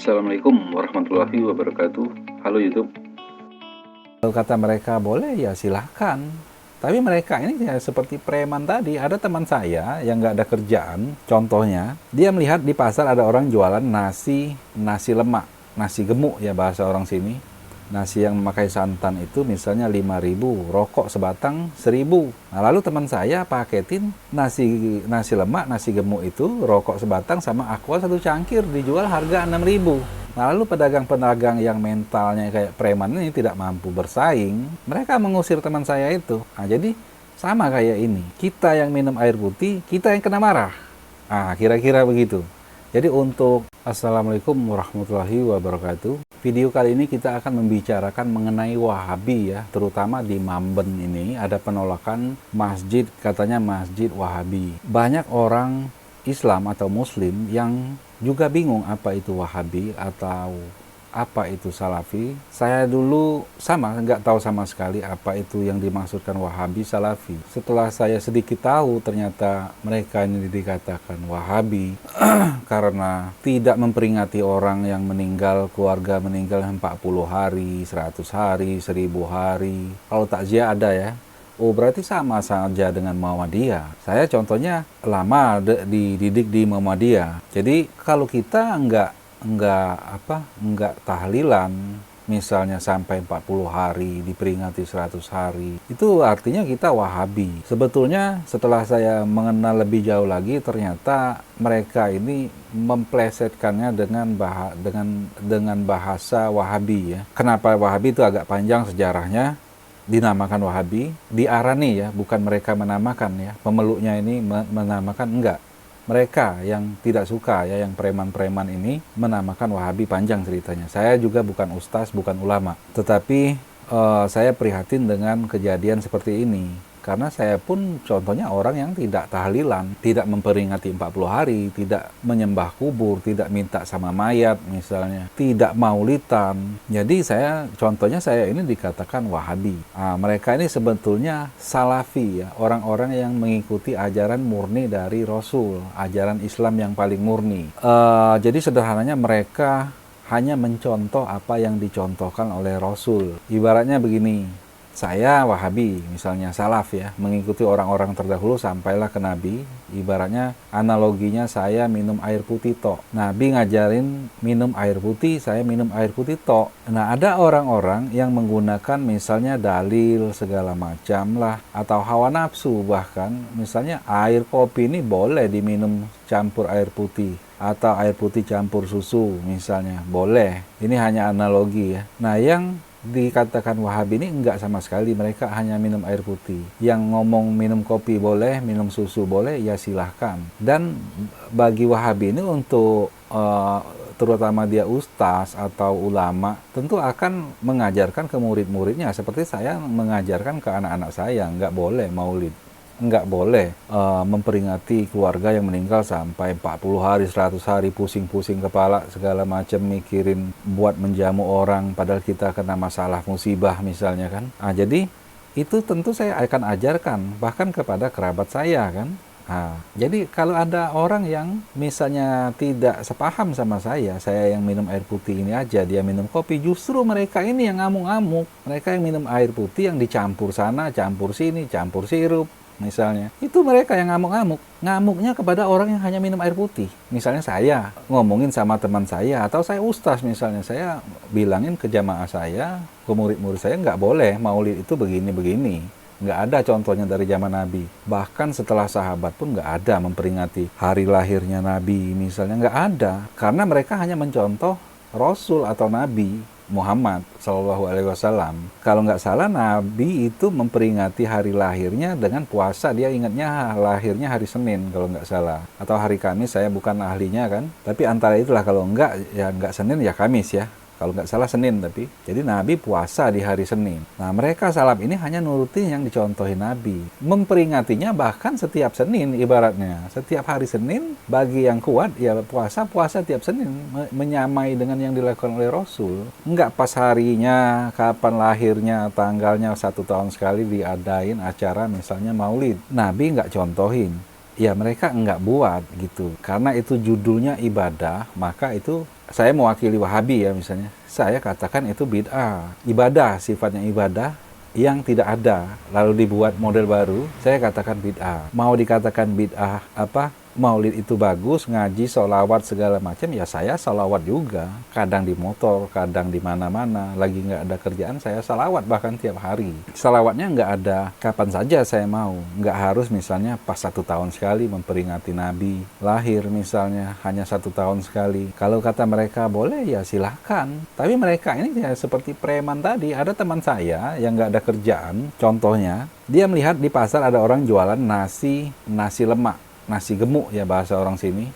Assalamualaikum warahmatullahi wabarakatuh. Halo YouTube. Kalau kata mereka boleh, ya silahkan. Tapi mereka ini ya seperti preman tadi. Ada teman saya yang nggak ada kerjaan, contohnya, dia melihat di pasar ada orang jualan nasi lemak, nasi gemuk ya bahasa orang sini. Nasi yang memakai santan itu misalnya 5.000, rokok sebatang 1.000. Nah, lalu teman saya paketin nasi lemak, nasi gemuk itu, rokok sebatang sama aqua satu cangkir dijual harga 6.000. Nah, lalu pedagang-pedagang yang mentalnya kayak preman ini tidak mampu bersaing, mereka mengusir teman saya itu. Nah, jadi sama kayak ini. Kita yang minum air putih, kita yang kena marah. Ah, kira-kira begitu. Jadi untuk Assalamualaikum warahmatullahi wabarakatuh. Video kali ini kita akan membicarakan mengenai Wahabi ya, terutama di Mamben ini ada penolakan masjid, katanya masjid Wahabi. Banyak orang Islam atau Muslim yang juga bingung apa itu Wahabi atau apa itu Salafi. Saya dulu sama nggak tahu sama sekali apa itu yang dimaksudkan Wahabi Salafi. Setelah saya sedikit tahu ternyata mereka ini dikatakan Wahabi karena tidak memperingati orang yang meninggal, keluarga meninggal 40 hari, 100 hari, 1000 hari. Kalau takziah ada ya. Oh, berarti sama saja dengan Muhammadiyah. Saya contohnya lama dididik di Muhammadiyah. Jadi kalau kita enggak tahlilan misalnya sampai 40 hari, diperingati 100 hari, itu artinya kita Wahabi. Sebetulnya setelah saya mengenal lebih jauh lagi, ternyata mereka ini memplesetkannya dengan bahasa Wahabi ya. Kenapa Wahabi itu agak panjang sejarahnya? Dinamakan Wahabi, diarani ya, bukan mereka menamakan ya. Pemeluknya ini menamakan, enggak. Mereka yang tidak suka ya, yang preman-preman ini menamakan Wahabi, panjang ceritanya. Saya juga bukan ustaz, bukan ulama. Tetapi saya prihatin dengan kejadian seperti ini. Karena saya pun contohnya orang yang tidak tahlilan, tidak memperingati 40 hari, tidak menyembah kubur, tidak minta sama mayat misalnya, tidak maulidan. Jadi contohnya saya ini dikatakan Wahabi. Nah, mereka ini sebetulnya Salafi ya, orang-orang yang mengikuti ajaran murni dari Rasul, ajaran Islam yang paling murni. Jadi sederhananya mereka hanya mencontoh apa yang dicontohkan oleh Rasul. Ibaratnya begini, saya Wahabi, misalnya Salaf ya, mengikuti orang-orang terdahulu sampailah ke Nabi. Ibaratnya analoginya saya minum air putih tok. Nabi ngajarin minum air putih, saya minum air putih tok. Nah, ada orang-orang yang menggunakan misalnya dalil segala macam lah, atau hawa nafsu bahkan. Misalnya air kopi ini boleh diminum campur air putih, atau air putih campur susu misalnya, boleh. Ini hanya analogi ya. Nah, yang dikatakan Wahabi ini enggak sama sekali, mereka hanya minum air putih. Yang ngomong minum kopi boleh, minum susu boleh, ya silahkan. Dan bagi Wahabi ini untuk terutama dia ustaz atau ulama, tentu akan mengajarkan ke murid-muridnya seperti saya mengajarkan ke anak-anak saya, enggak boleh maulid, enggak boleh memperingati keluarga yang meninggal sampai 40 hari, 100 hari, pusing-pusing kepala segala macam mikirin buat menjamu orang padahal kita kena masalah musibah misalnya kan. Nah, jadi itu tentu saya akan ajarkan bahkan kepada kerabat saya kan. Nah, jadi kalau ada orang yang misalnya tidak sepaham sama saya yang minum air putih ini aja, dia minum kopi, justru mereka ini yang ngamuk-ngamuk. Mereka yang minum air putih yang dicampur sana, campur sini, campur sirup misalnya, itu mereka yang ngamuk-ngamuk. Ngamuknya kepada orang yang hanya minum air putih. Misalnya saya ngomongin sama teman saya, atau saya ustaz misalnya, saya bilangin ke jamaah saya, ke murid-murid saya, nggak boleh maulid itu begini-begini. Nggak ada contohnya dari zaman Nabi. Bahkan setelah sahabat pun nggak ada memperingati hari lahirnya Nabi misalnya, nggak ada. Karena mereka hanya mencontoh Rasul atau Nabi Muhammad Shallallahu Alaihi Wasallam. Kalau nggak salah, Nabi itu memperingati hari lahirnya dengan puasa. Dia ingatnya lahirnya hari Senin kalau nggak salah, atau hari Kamis. Saya bukan ahlinya kan, tapi antara itulah. Kalau nggak ya nggak Senin ya Kamis ya. Kalau nggak salah Senin tapi. Jadi Nabi puasa di hari Senin. Nah, mereka Salaf ini hanya nurutin yang dicontohin Nabi. Memperingatinya bahkan setiap Senin ibaratnya. Setiap hari Senin bagi yang kuat ya puasa tiap Senin. Menyamai dengan yang dilakukan oleh Rasul. Nggak pas harinya, kapan lahirnya, tanggalnya 1 tahun sekali diadain acara misalnya maulid. Nabi nggak contohin. ya mereka enggak buat gitu. Karena itu judulnya ibadah, maka itu saya mewakili Wahabi ya misalnya. Saya katakan itu bid'ah. Ibadah, sifatnya ibadah yang tidak ada, lalu dibuat model baru, saya katakan bid'ah. Mau dikatakan bid'ah apa? Maulid itu bagus, ngaji, sholawat segala macam, ya saya sholawat juga. Kadang di motor, kadang di mana-mana. Lagi nggak ada kerjaan, saya sholawat bahkan tiap hari. Sholawatnya nggak ada kapan saja saya mau. Nggak harus misalnya pas 1 tahun sekali memperingati Nabi lahir misalnya, hanya 1 tahun sekali. Kalau kata mereka boleh, ya silahkan. Tapi mereka ini ya seperti preman tadi. Ada teman saya yang nggak ada kerjaan, contohnya, dia melihat di pasar ada orang jualan nasi lemak. Nasi gemuk ya bahasa orang sini.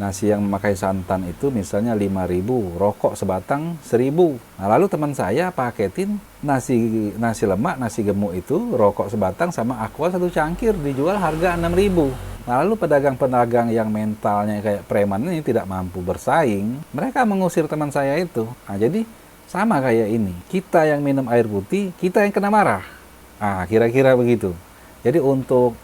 Nasi yang memakai santan itu misalnya 5.000, rokok sebatang 1.000. Nah, lalu teman saya paketin nasi lemak, nasi gemuk itu, rokok sebatang sama aqua 1 cangkir dijual harga 6.000. Nah, lalu pedagang-pedagang yang mentalnya kayak preman ini tidak mampu bersaing, mereka mengusir teman saya itu. Nah, jadi sama kayak ini. Kita yang minum air putih, kita yang kena marah. Ah, kira-kira begitu. Jadi untuk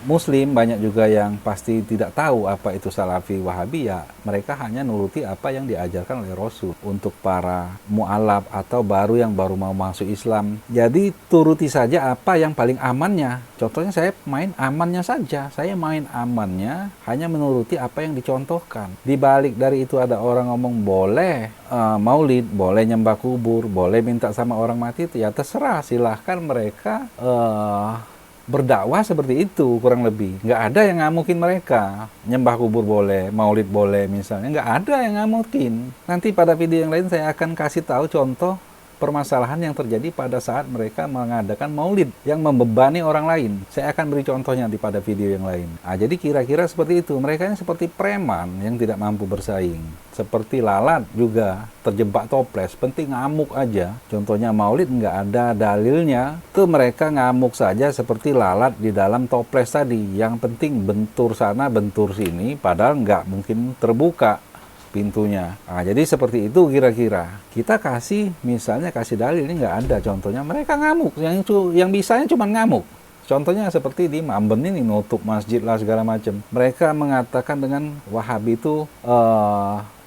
Muslim banyak juga yang pasti tidak tahu apa itu Salafi Wahabi, ya mereka hanya nuruti apa yang diajarkan oleh Rasul. Untuk para mu'alaf atau yang baru mau masuk Islam, jadi turuti saja apa yang paling amannya. Contohnya saya main amannya saja, saya main amannya hanya menuruti apa yang dicontohkan. Di balik dari itu ada orang ngomong boleh maulid, boleh nyembah kubur, boleh minta sama orang mati, itu ya terserah, silahkan mereka berdakwah seperti itu kurang lebih. Nggak ada yang ngamukin mereka. Nyembah kubur boleh, maulid boleh misalnya. Nggak ada yang ngamukin. Nanti pada video yang lain saya akan kasih tahu contoh permasalahan yang terjadi pada saat mereka mengadakan maulid yang membebani orang lain. Saya akan beri contohnya pada video yang lain. Nah, jadi kira-kira seperti itu. Mereka ini seperti preman yang tidak mampu bersaing. Seperti lalat juga terjebak toples, penting ngamuk aja. Contohnya maulid nggak ada dalilnya. Itu mereka ngamuk saja seperti lalat di dalam toples tadi. Yang penting bentur sana, bentur sini, padahal nggak mungkin terbuka pintunya. Nah, jadi seperti itu kira-kira. Kita misalnya kasih dalil, ini nggak ada contohnya. Mereka ngamuk, yang bisanya cuma ngamuk. Contohnya seperti di Mamben ini, nutup masjid lah segala macam. Mereka mengatakan dengan Wahabi itu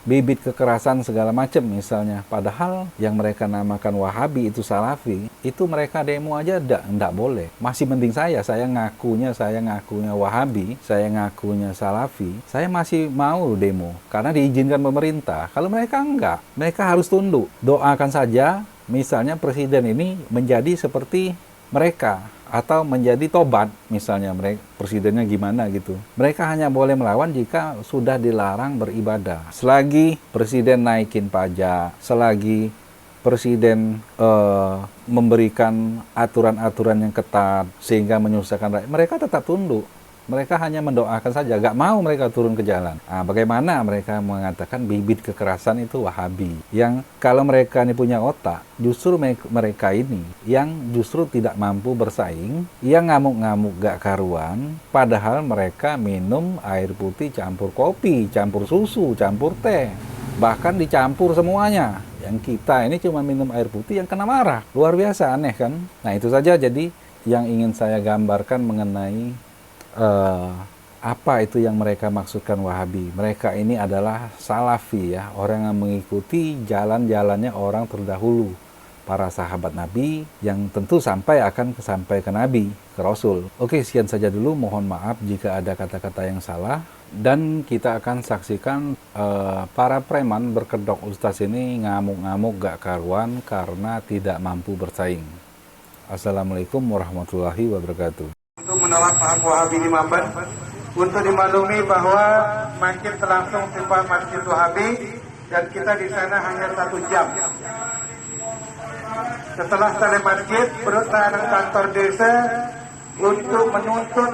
bibit kekerasan segala macam misalnya. Padahal yang mereka namakan Wahabi itu Salafi, itu mereka demo aja enggak boleh. Masih mending saya ngakunya Wahabi, saya ngakunya Salafi, saya masih mau demo karena diizinkan pemerintah. Kalau mereka enggak, mereka harus tunduk. Doakan saja misalnya presiden ini menjadi seperti mereka, atau menjadi tobat misalnya, mereka presidennya gimana gitu. Mereka hanya boleh melawan jika sudah dilarang beribadah. Selagi presiden naikin pajak, selagi presiden memberikan aturan-aturan yang ketat sehingga menyusahkan rakyat, mereka tetap tunduk. Mereka hanya mendoakan saja, gak mau mereka turun ke jalan. Nah, bagaimana mereka mengatakan bibit kekerasan itu Wahabi? Yang kalau mereka ini punya otak, justru mereka ini yang justru tidak mampu bersaing, yang ngamuk-ngamuk gak karuan, padahal mereka minum air putih campur kopi, campur susu, campur teh, bahkan dicampur semuanya. Yang kita ini cuma minum air putih yang kena marah. Luar biasa, aneh kan? Nah, itu saja jadi yang ingin saya gambarkan mengenai apa itu yang mereka maksudkan Wahabi. Mereka ini adalah Salafi ya, orang yang mengikuti jalan-jalannya orang terdahulu, para sahabat Nabi yang tentu sampai ke Nabi, ke Rasul. Oke, sekian saja dulu, mohon maaf jika ada kata-kata yang salah, dan kita akan saksikan para preman berkedok ustaz ini ngamuk-ngamuk gak karuan karena tidak mampu bersaing. Assalamualaikum warahmatullahi wabarakatuh. Untuk menolak paham Wahabi di Mamben, untuk dimaklumi bahwa masjid terlangsung simpan Masjid Wahabi dan kita di sana hanya 1 jam. Setelah selesai masjid, berusaha dengan kantor desa untuk menuntut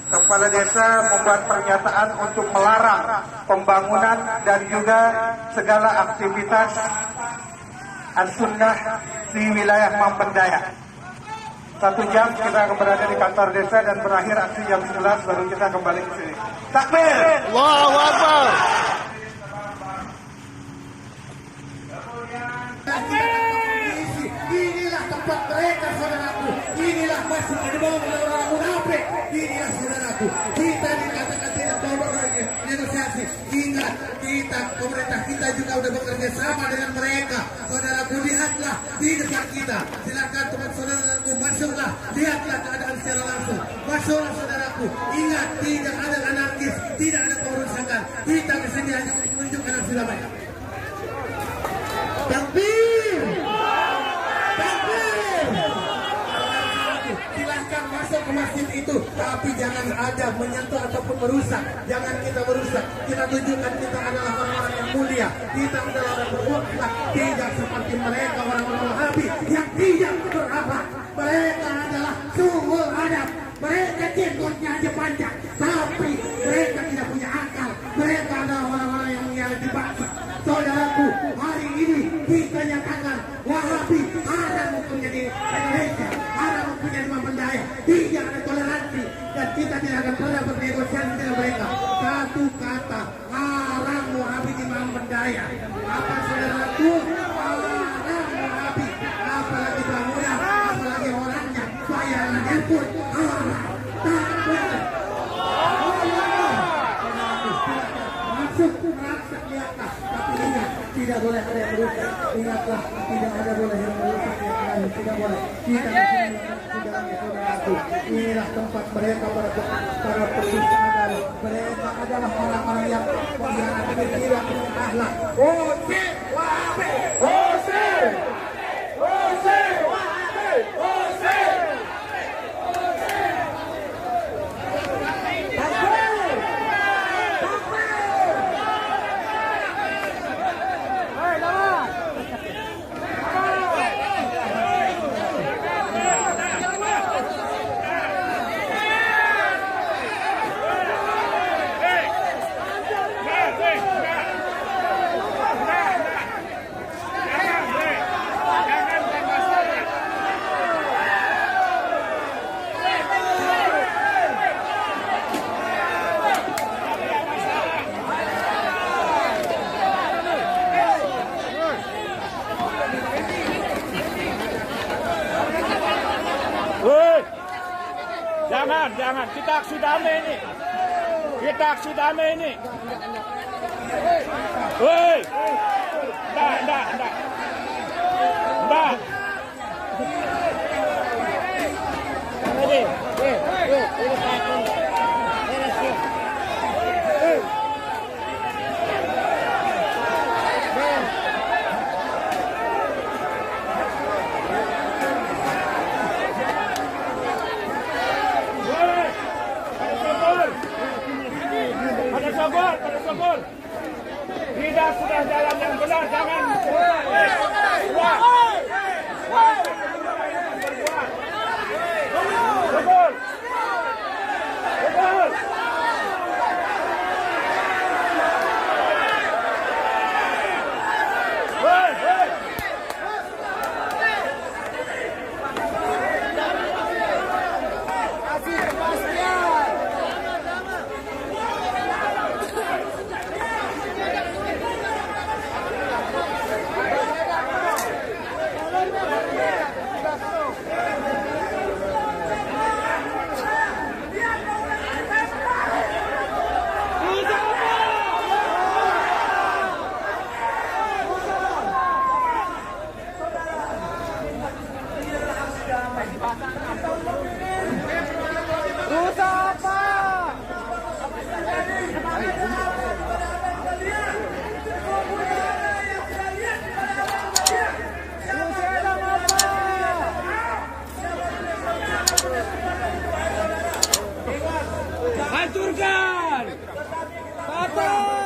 kepala desa membuat pernyataan untuk melarang pembangunan dan juga segala aktivitas as-sunnah di wilayah Mamben Dayak. 1 jam kita akan berada di kantor desa dan berakhir aksi jam 11 baru kita kembali ke sini. Takbir! Allahu Akbar! Inilah tempat mereka, saudaraku. Inilah masjid yang dibangun oleh orang munafik. Inilah saudaraku. kita juga udah bekerja sama dengan mereka. Saudaraku, lihatlah di depan kita. Silakan teman saudaraku, masuklah, lihatlah keadaan secara langsung. Masuklah saudaraku, ingat tidak ada anarkis, tidak ada perusakan. Kita kesini hanya untuk menunjukkan hasil damai. Takbir! Takbir! Silahkan masuk ke masjid itu, tapi jangan ada menyentuh ataupun merusak. Jangan kita merusak. Kita tunjukkan kita adalah orang-orang yang mulia. Kita adalah orang berakhlak. Tidak seperti mereka orang-orang Wahabi yang tidak berakhlak. Mereka adalah sumul adab. Mereka jenggotnya aja panjang, tapi mereka tidak punya akal. Mereka adalah orang-orang yang dibakar. Saudaraku, hari ini kita nyatakan Wahabi ada hukumnya di Indonesia, ada hukumnya di Mandaya. Tidak ada toleransi dan kita tidak akan pernah bernegosiasi dengan mereka. Satu kata, haram Wahabi di Mandaya. Apa saudaraku? Haram Wahabi. Apalagi bangunan, apalagi orangnya, bayarannya pun haram. Takbir. Masuk merasa lihatlah, tapi ingat tidak boleh ada yang merusak. Ingatlah tidak ada boleh yang merusak yang lain, tidak boleh. Kita tidak saudaraku. Inilah tempat mereka para perusahaan. Mereka adalah orang-orang yang tidak punya akhlak. Ose Wahabi, Ose, Ose Wahabi, Ose. Jangan, kita aksi damai ini. Kita aksi damai ini. Woi, enggak. Pada sokol. Tidak sudah jalan yang benar, jangan. Sokol. Hancurkan! Patah!